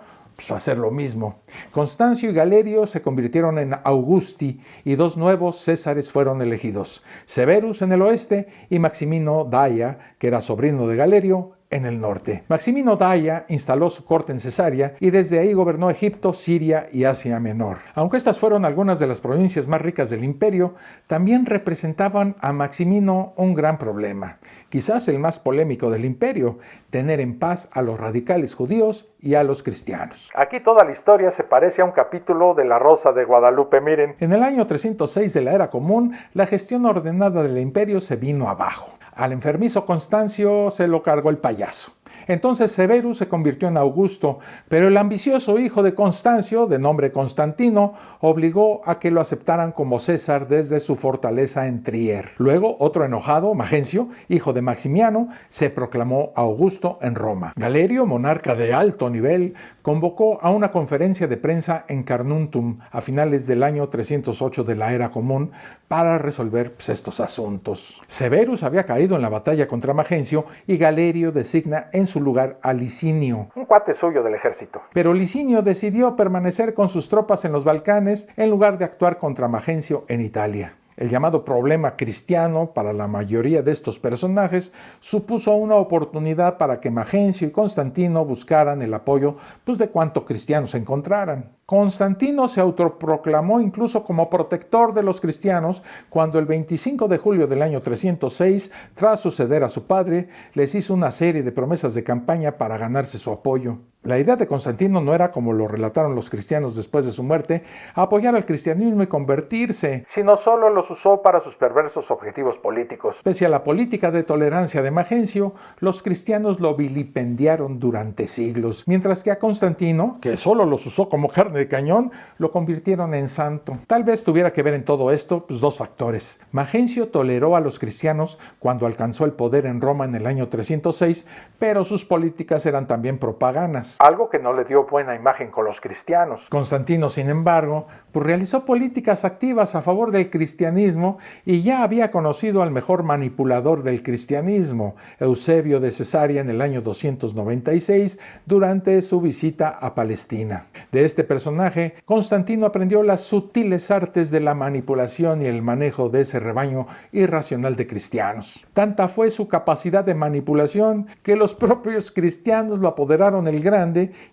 a hacer lo mismo. Constancio y Galerio se convirtieron en Augusti y 2 nuevos Césares fueron elegidos, Severus en el oeste y Maximino Daia, que era sobrino de Galerio, en el norte. Maximino Daia instaló su corte en Cesarea y desde ahí gobernó Egipto, Siria y Asia Menor. Aunque estas fueron algunas de las provincias más ricas del imperio, también representaban a Maximino un gran problema, quizás el más polémico del imperio: tener en paz a los radicales judíos y a los cristianos. Aquí toda la historia se parece a un capítulo de La Rosa de Guadalupe, miren. En el año 306 de la era común, la gestión ordenada del imperio se vino abajo. Al enfermizo Constancio se lo cargó el payaso. Entonces Severus se convirtió en Augusto, pero el ambicioso hijo de Constancio, de nombre Constantino, obligó a que lo aceptaran como César desde su fortaleza en Trier. Luego, otro enojado, Magencio, hijo de Maximiano, se proclamó Augusto en Roma. Galerio, monarca de alto nivel, convocó a una conferencia de prensa en Carnuntum a finales del año 308 de la era común para resolver estos asuntos. Severus había caído en la batalla contra Magencio y Galerio designa en su lugar a Licinio, un cuate suyo del ejército. Pero Licinio decidió permanecer con sus tropas en los Balcanes en lugar de actuar contra Magencio en Italia. El llamado problema cristiano para la mayoría de estos personajes supuso una oportunidad para que Magencio y Constantino buscaran el apoyo de cuanto cristianos encontraran. Constantino se autoproclamó incluso como protector de los cristianos cuando el 25 de julio del año 306, tras suceder a su padre, les hizo una serie de promesas de campaña para ganarse su apoyo. La idea de Constantino no era, como lo relataron los cristianos después de su muerte, apoyar al cristianismo y convertirse, sino solo los usó para sus perversos objetivos políticos. Pese a la política de tolerancia de Magencio, los cristianos lo vilipendiaron durante siglos, mientras que a Constantino, que solo los usó como carne de cañón, lo convirtieron en santo. Tal vez tuviera que ver en todo esto dos factores. Magencio toleró a los cristianos cuando alcanzó el poder en Roma en el año 306, pero sus políticas eran también propaganas, algo que no le dio buena imagen con los cristianos. Constantino, sin embargo, realizó políticas activas a favor del cristianismo y ya había conocido al mejor manipulador del cristianismo, Eusebio de Cesarea, en el año 296, durante su visita a Palestina. De este personaje, Constantino aprendió las sutiles artes de la manipulación y el manejo de ese rebaño irracional de cristianos. Tanta fue su capacidad de manipulación que los propios cristianos lo apoderaron el Grande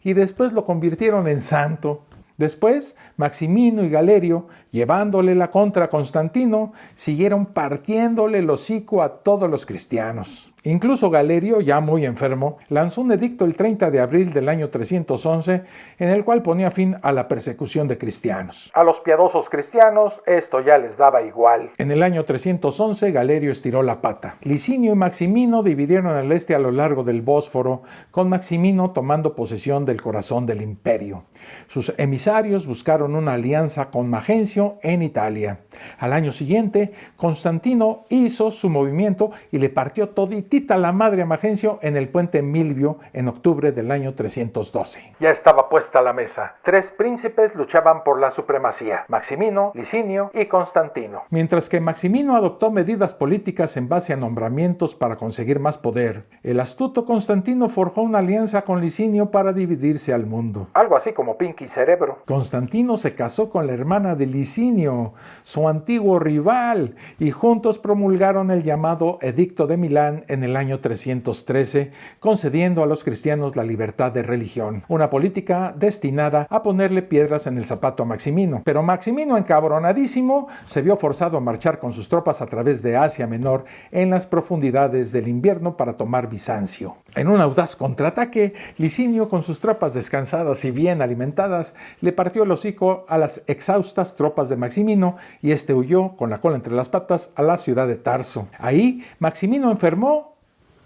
y después lo convirtieron en santo. Después, Maximino y Galerio, llevándole la contra a Constantino, siguieron partiéndole el hocico a todos los cristianos. Incluso Galerio, ya muy enfermo, lanzó un edicto el 30 de abril del año 311 en el cual ponía fin a la persecución de cristianos. A los piadosos cristianos esto ya les daba igual. En el año 311 Galerio estiró la pata. Licinio y Maximino dividieron el este a lo largo del Bósforo, con Maximino tomando posesión del corazón del imperio. Sus emisarios buscaron una alianza con Magencio en Italia. Al año siguiente, Constantino hizo su movimiento y le partió toditita la madre a Magencio en el puente Milvio en octubre del año 312. Ya estaba puesta la mesa. 3 príncipes luchaban por la supremacía: Maximino, Licinio y Constantino. Mientras que Maximino adoptó medidas políticas en base a nombramientos para conseguir más poder, el astuto Constantino forjó una alianza con Licinio para dividirse al mundo. Algo así como Pinky Cerebro. Constantino se casó con la hermana de Licinio, su antiguo rival, y juntos promulgaron el llamado Edicto de Milán en el año 313, concediendo a los cristianos la libertad de religión, una política destinada a ponerle piedras en el zapato a Maximino. Pero Maximino, encabronadísimo, se vio forzado a marchar con sus tropas a través de Asia Menor en las profundidades del invierno para tomar Bizancio. En un audaz contraataque, Licinio, con sus tropas descansadas y bien alimentadas, le partió el hocico a las exhaustas tropas de Maximino y este huyó con la cola entre las patas a la ciudad de Tarso. Ahí, Maximino enfermó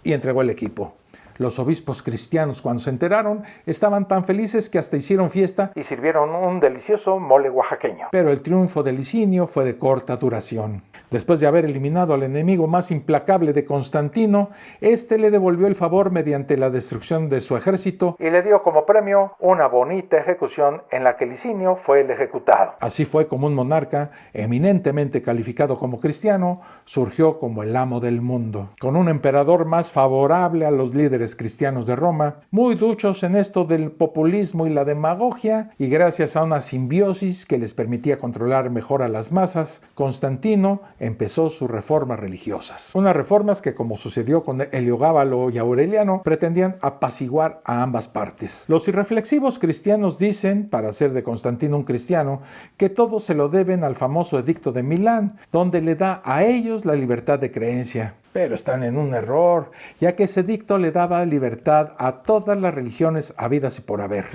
y entregó el equipo. Los obispos cristianos, cuando se enteraron, estaban tan felices que hasta hicieron fiesta y sirvieron un delicioso mole oaxaqueño. Pero el triunfo de Licinio fue de corta duración. Después de haber eliminado al enemigo más implacable de Constantino, este le devolvió el favor mediante la destrucción de su ejército y le dio como premio una bonita ejecución en la que Licinio fue el ejecutado. Así fue como un monarca, eminentemente calificado como cristiano, surgió como el amo del mundo, con un emperador más favorable a los líderes cristianos de Roma, muy duchos en esto del populismo y la demagogia, y gracias a una simbiosis que les permitía controlar mejor a las masas, Constantino empezó sus reformas religiosas. Unas reformas que, como sucedió con Heliogábalo y Aureliano, pretendían apaciguar a ambas partes. Los irreflexivos cristianos dicen, para hacer de Constantino un cristiano, que todo se lo deben al famoso Edicto de Milán, donde le da a ellos la libertad de creencia. Pero están en un error, ya que ese edicto le daba libertad a todas las religiones habidas y por haber.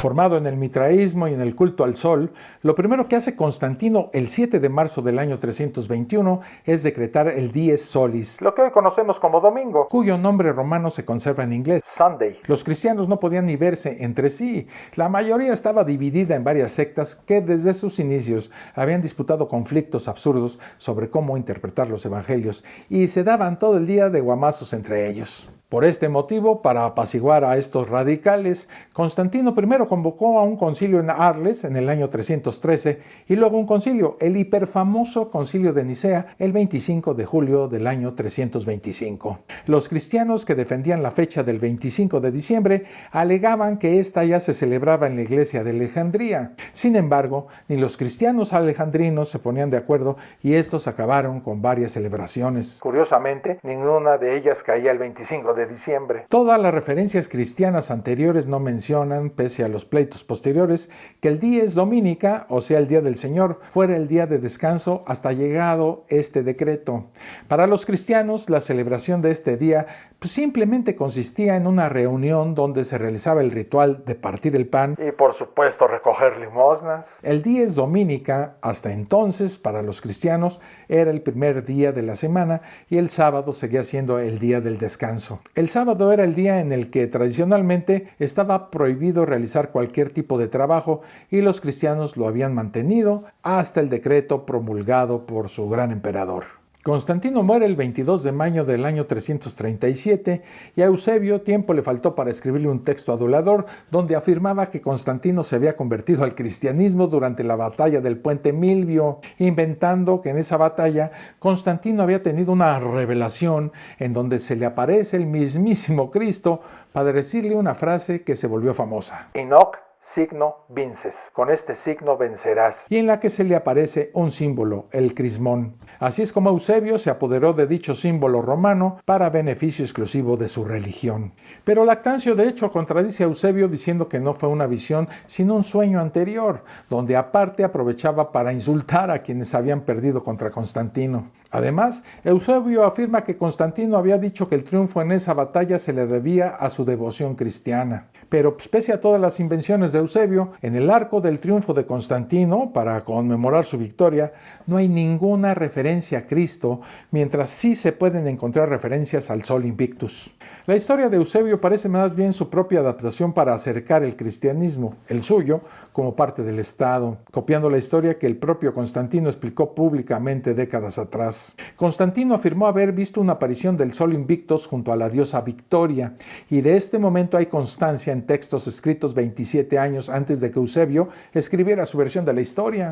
Formado en el mitraísmo y en el culto al sol, lo primero que hace Constantino el 7 de marzo del año 321 es decretar el Dies Solis, lo que hoy conocemos como domingo, cuyo nombre romano se conserva en inglés, Sunday. Los cristianos no podían ni verse entre sí. La mayoría estaba dividida en varias sectas que desde sus inicios habían disputado conflictos absurdos sobre cómo interpretar los evangelios y se daban todo el día de guamazos entre ellos. Por este motivo, para apaciguar a estos radicales, Constantino primero convocó a un concilio en Arles en el año 313 y luego un concilio, el hiperfamoso concilio de Nicea, el 25 de julio del año 325. Los cristianos que defendían la fecha del 25 de diciembre alegaban que esta ya se celebraba en la iglesia de Alejandría. Sin embargo, ni los cristianos alejandrinos se ponían de acuerdo y estos acabaron con varias celebraciones. Curiosamente, ninguna de ellas caía el 25 de de diciembre. Todas las referencias cristianas anteriores no mencionan, pese a los pleitos posteriores, que el dies dominica, o sea el día del Señor, fuera el día de descanso hasta llegado este decreto. Para los cristianos, la celebración de este día simplemente consistía en una reunión donde se realizaba el ritual de partir el pan y por supuesto recoger limosnas. El dies dominica, hasta entonces, para los cristianos, era el primer día de la semana y el sábado seguía siendo el día del descanso. El sábado era el día en el que tradicionalmente estaba prohibido realizar cualquier tipo de trabajo y los cristianos lo habían mantenido hasta el decreto promulgado por su gran emperador. Constantino muere el 22 de mayo del año 337 y a Eusebio tiempo le faltó para escribirle un texto adulador donde afirmaba que Constantino se había convertido al cristianismo durante la batalla del puente Milvio, inventando que en esa batalla Constantino había tenido una revelación en donde se le aparece el mismísimo Cristo para decirle una frase que se volvió famosa. Enoch signo vinces, con este signo vencerás, y en la que se le aparece un símbolo, el crismón. Así es como Eusebio se apoderó de dicho símbolo romano para beneficio exclusivo de su religión. Pero Lactancio de hecho contradice a Eusebio diciendo que no fue una visión sino un sueño anterior, donde aparte aprovechaba para insultar a quienes habían perdido contra Constantino. Además, Eusebio afirma que Constantino había dicho que el triunfo en esa batalla se le debía a su devoción cristiana. Pero pese a todas las invenciones de Eusebio, en el arco del triunfo de Constantino, para conmemorar su victoria, no hay ninguna referencia a Cristo, mientras sí se pueden encontrar referencias al Sol Invictus. La historia de Eusebio parece más bien su propia adaptación para acercar el cristianismo, el suyo, como parte del Estado, copiando la historia que el propio Constantino explicó públicamente décadas atrás. Constantino afirmó haber visto una aparición del Sol Invictus junto a la diosa Victoria, y de este momento hay constancia en textos escritos 27 años antes de que Eusebio escribiera su versión de la historia.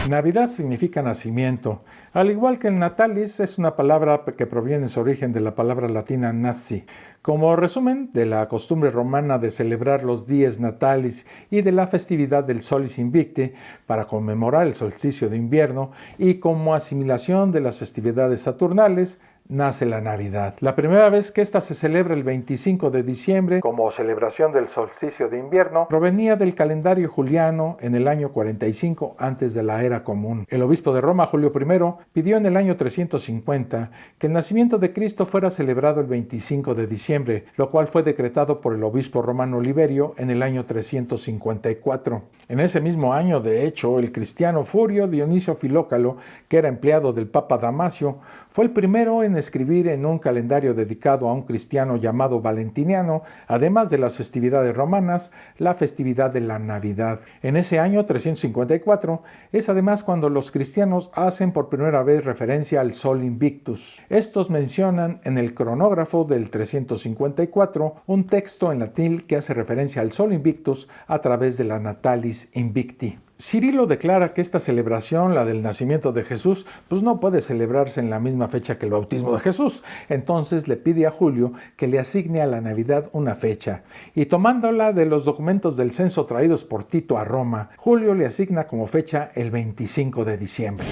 Navidad significa nacimiento, al igual que el natalis es una palabra que proviene en su origen de la palabra latina nasci. Como resumen de la costumbre romana de celebrar los dies natalis y de la festividad del Solis Invicti para conmemorar el solsticio de invierno y como asimilación de las festividades saturnales, nace la Navidad. La primera vez que ésta se celebra el 25 de diciembre como celebración del solsticio de invierno provenía del calendario juliano en el año 45 antes de la era común. El obispo de Roma, Julio I, pidió en el año 350 que el nacimiento de Cristo fuera celebrado el 25 de diciembre, lo cual fue decretado por el obispo romano Liberio en el año 354. En ese mismo año, de hecho, el cristiano Furio Dionisio Filócalo, que era empleado del Papa Damasio, fue el primero en escribir en un calendario dedicado a un cristiano llamado Valentiniano, además de las festividades romanas, la festividad de la Navidad. En ese año 354 es además cuando los cristianos hacen por primera vez referencia al Sol Invictus. Estos mencionan en el cronógrafo del 354 un texto en latín que hace referencia al Sol Invictus a través de la Natalis Invicti. Cirilo declara que esta celebración, la del nacimiento de Jesús, no puede celebrarse en la misma fecha que el bautismo de Jesús. Entonces le pide a Julio que le asigne a la Navidad una fecha. Y tomándola de los documentos del censo traídos por Tito a Roma, Julio le asigna como fecha el 25 de diciembre.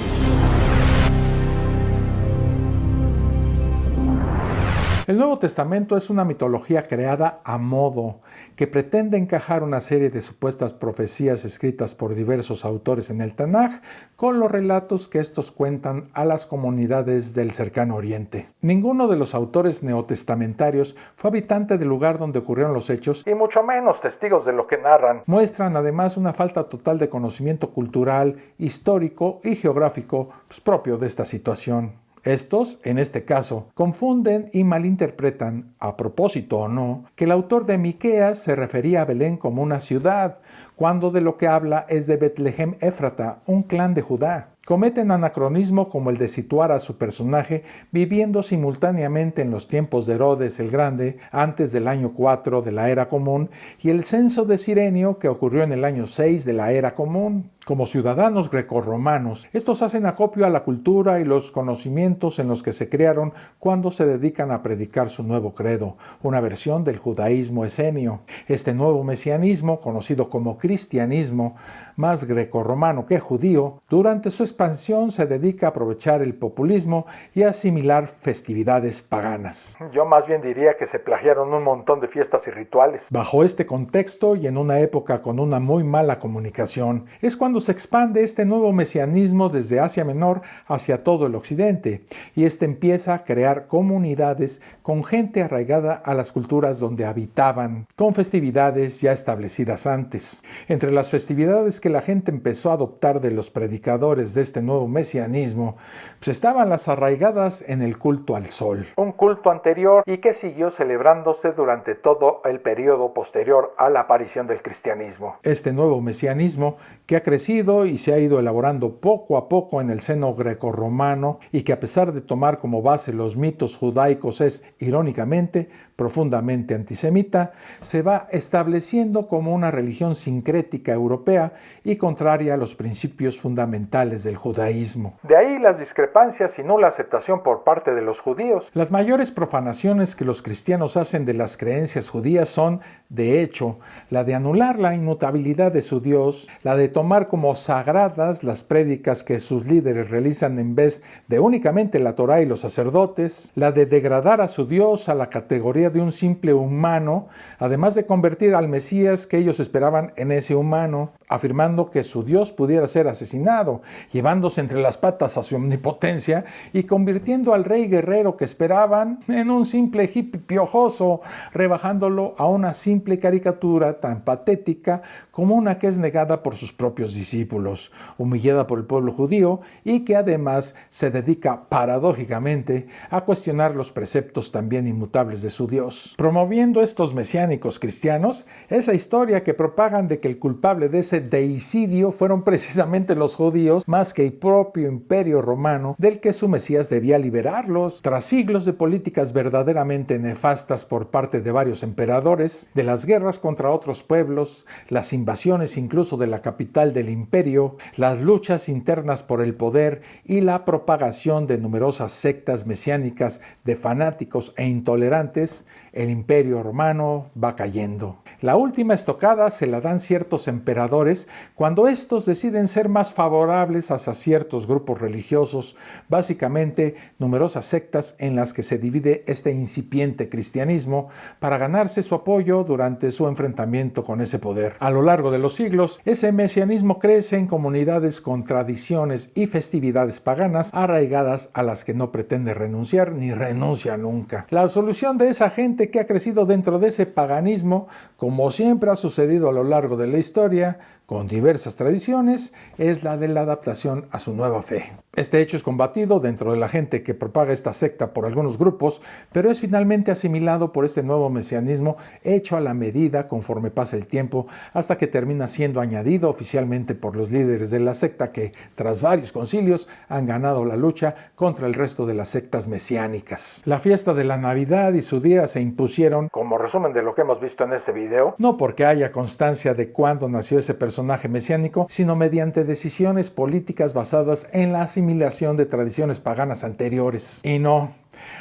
El Nuevo Testamento es una mitología creada a modo, que pretende encajar una serie de supuestas profecías escritas por diversos autores en el Tanaj con los relatos que estos cuentan a las comunidades del cercano Oriente. Ninguno de los autores neotestamentarios fue habitante del lugar donde ocurrieron los hechos y mucho menos testigos de lo que narran. Muestran además una falta total de conocimiento cultural, histórico y geográfico propio de esta situación. Estos, en este caso, confunden y malinterpretan, a propósito o no, que el autor de Miqueas se refería a Belén como una ciudad, cuando de lo que habla es de Betlehem Éfrata, un clan de Judá. Cometen anacronismo como el de situar a su personaje viviendo simultáneamente en los tiempos de Herodes el Grande, antes del año 4 de la era común, y el censo de Cirenio que ocurrió en el año 6 de la era común. Como ciudadanos grecorromanos, estos hacen acopio a la cultura y los conocimientos en los que se criaron cuando se dedican a predicar su nuevo credo, una versión del judaísmo esenio. Este nuevo mesianismo, conocido como cristianismo, más grecorromano que judío, durante su expansión se dedica a aprovechar el populismo y a asimilar festividades paganas. Yo más bien diría que se plagiaron un montón de fiestas y rituales. Bajo este contexto y en una época con una muy mala comunicación, es cuando se expande este nuevo mesianismo desde Asia Menor hacia todo el occidente, y este empieza a crear comunidades con gente arraigada a las culturas donde habitaban, con festividades ya establecidas antes. Entre las festividades que la gente empezó a adoptar de los predicadores de este nuevo mesianismo, pues estaban las arraigadas en el culto al sol, un culto anterior y que siguió celebrándose durante todo el periodo posterior a la aparición del cristianismo. Este nuevo mesianismo que ha crecido y se ha ido elaborando poco a poco en el seno grecorromano y que, a pesar de tomar como base los mitos judaicos, es, irónicamente, profundamente antisemita, se va estableciendo como una religión sincrética europea y contraria a los principios fundamentales del judaísmo. De ahí las discrepancias y nula aceptación por parte de los judíos. Las mayores profanaciones que los cristianos hacen de las creencias judías son, de hecho, la de anular la inmutabilidad de su Dios, la de tomar como sagradas las prédicas que sus líderes realizan en vez de únicamente la Torá y los sacerdotes, la de degradar a su Dios a la categoría de un simple humano, además de convertir al Mesías que ellos esperaban en ese humano, afirmando que su Dios pudiera ser asesinado, llevándose entre las patas a su omnipotencia y convirtiendo al rey guerrero que esperaban en un simple hippie piojoso, rebajándolo a una simple caricatura tan patética como una que es negada por sus propios discípulos, humillada por el pueblo judío y que además se dedica paradójicamente a cuestionar los preceptos también inmutables de su Dios. Promoviendo estos mesiánicos cristianos esa historia que propagan de que el culpable de ese deicidio fueron precisamente los judíos más que el propio imperio romano del que su Mesías debía liberarlos. Tras siglos de políticas verdaderamente nefastas por parte de varios emperadores, de las guerras contra otros pueblos, las invasiones incluso de la capital del imperio, las luchas internas por el poder y la propagación de numerosas sectas mesiánicas de fanáticos e intolerantes, el imperio romano va cayendo. La última estocada se la dan ciertos emperadores cuando estos deciden ser más favorables hacia ciertos grupos religiosos, básicamente numerosas sectas en las que se divide este incipiente cristianismo para ganarse su apoyo durante su enfrentamiento con ese poder. A lo largo de los siglos, ese mesianismo crece en comunidades con tradiciones y festividades paganas arraigadas a las que no pretende renunciar ni renuncia nunca. La solución de esa gente que ha crecido dentro de ese paganismo, como siempre ha sucedido a lo largo de la historia, con diversas tradiciones, es la de la adaptación a su nueva fe. Este hecho es combatido dentro de la gente que propaga esta secta por algunos grupos, pero es finalmente asimilado por este nuevo mesianismo hecho a la medida conforme pasa el tiempo, hasta que termina siendo añadido oficialmente por los líderes de la secta que, tras varios concilios, han ganado la lucha contra el resto de las sectas mesiánicas. La fiesta de la Navidad y su día se impusieron, como resumen de lo que hemos visto en este video, no porque haya constancia de cuándo nació ese personaje mesiánico, sino mediante decisiones políticas basadas en la asimilación de tradiciones paganas anteriores. Y no,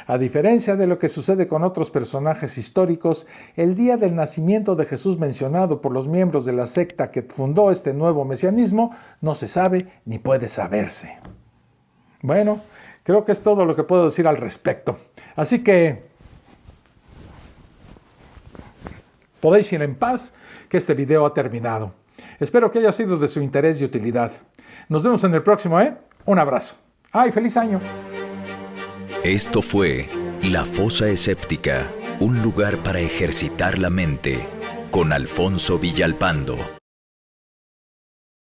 a diferencia de lo que sucede con otros personajes históricos, el día del nacimiento de Jesús mencionado por los miembros de la secta que fundó este nuevo mesianismo no se sabe ni puede saberse. Bueno, creo que es todo lo que puedo decir al respecto. Así que podéis ir en paz, que este video ha terminado. Espero que haya sido de su interés y utilidad. Nos vemos en el próximo, Un abrazo. ¡Ay, feliz año! Esto fue La Fosa Escéptica, un lugar para ejercitar la mente, con Alfonso Villalpando.